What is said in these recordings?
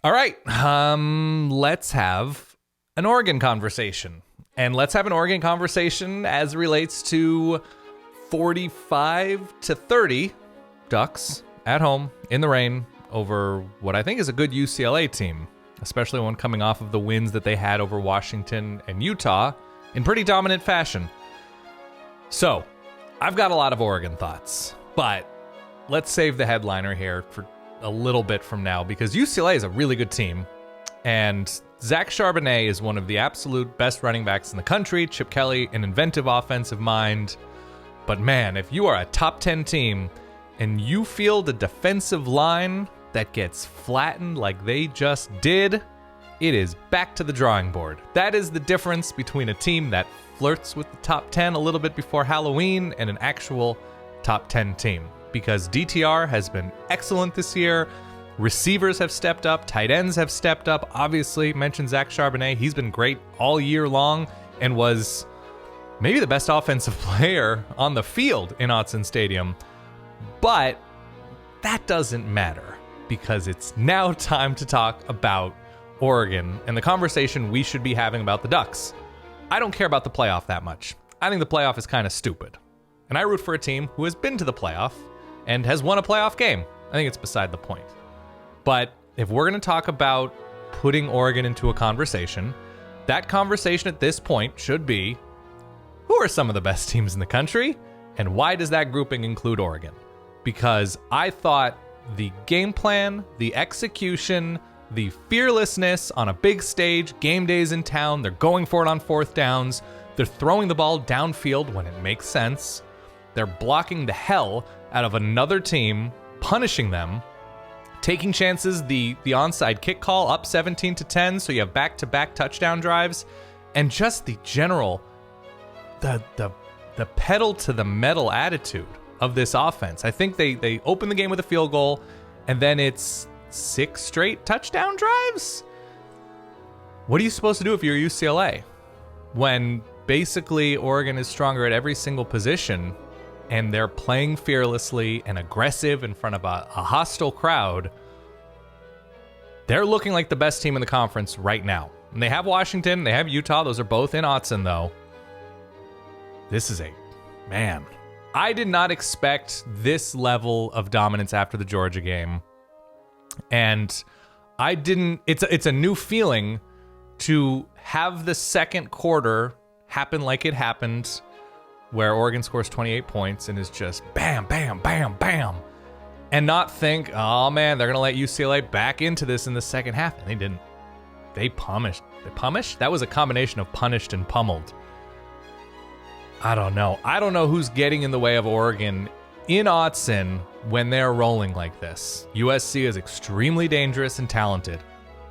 All right, let's have an Oregon conversation. And let's have an Oregon conversation as it relates to 45-30 Ducks at home in the rain over what I think is a good UCLA team, especially one coming off of the wins that they had over Washington and Utah in pretty dominant fashion. So, I've got a lot of Oregon thoughts, but let's save the headliner here for a little bit from now because UCLA is a really good team, and Zach Charbonnet is one of the absolute best running backs in the country. Chip Kelly, an inventive offensive mind. But man, if you are a top 10 team and you field a defensive line that gets flattened like they just did, it is back to the drawing board. That is the difference between a team that flirts with the top 10 a little bit before Halloween and an actual top 10 team. Because DTR has been excellent this year. Receivers have stepped up. Tight ends have stepped up. Obviously, mentioned Zach Charbonnet. He's been great all year long and was maybe the best offensive player on the field in Autzen Stadium. But that doesn't matter because it's now time to talk about Oregon and the conversation we should be having about the Ducks. I don't care about the playoff that much. I think the playoff is kind of stupid. And I root for a team who has been to the playoff and has won a playoff game. I think it's beside the point. But if we're going to talk about putting Oregon into a conversation, that conversation at this point should be, who are some of the best teams in the country, and why does that grouping include Oregon? Because I thought the game plan, the execution, the fearlessness on a big stage, game days in town, they're going for it on fourth downs, they're throwing the ball downfield when it makes sense, they're blocking the hell out of another team, punishing them, taking chances, the onside kick call up 17-10, so you have back-to-back touchdown drives, and just the general, the pedal to the metal attitude of this offense. I think they open the game with a field goal, and then it's 6 straight touchdown drives? What are you supposed to do if you're UCLA? When basically Oregon is stronger at every single position, and they're playing fearlessly and aggressive in front of a hostile crowd. They're looking like the best team in the conference right now. And they have Washington, they have Utah. Those are both in Autzen, though. This is man. I did not expect this level of dominance after the Georgia game. And I didn't... It's a new feeling to have the second quarter happen like it happened, where Oregon scores 28 points and is just bam, bam, bam, bam, and not think, oh man, they're going to let UCLA back into this in the second half. And they didn't. They punished. That was a combination of punished and pummeled. I don't know. I don't know who's getting in the way of Oregon in Autzen when they're rolling like this. USC is extremely dangerous and talented.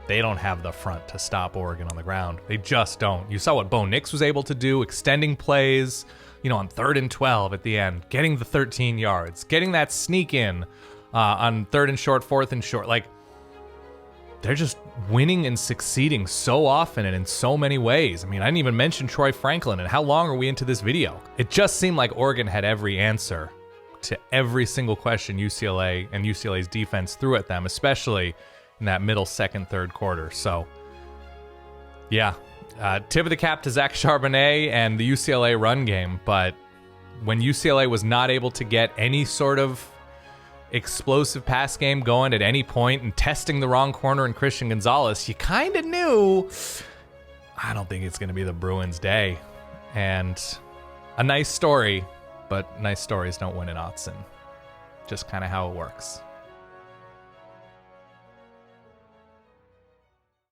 They don't have the front to stop Oregon on the ground. They just don't. You saw what Bo Nix was able to do, extending plays, on 3rd and 12 at the end, getting the 13 yards, getting that sneak in on 3rd and short, 4th and short. Like, they're just winning and succeeding so often and in so many ways. I mean, I didn't even mention Troy Franklin, and how long are we into this video? It just seemed like Oregon had every answer to every single question UCLA and UCLA's defense threw at them, especially in that middle second, third quarter. So, yeah. Tip of the cap to Zach Charbonnet and the UCLA run game, but when UCLA was not able to get any sort of explosive pass game going at any point and testing the wrong corner in Christian Gonzalez, you kind of knew, I don't think it's going to be the Bruins' day. And a nice story, but nice stories don't win in Autzen. Just kind of how it works.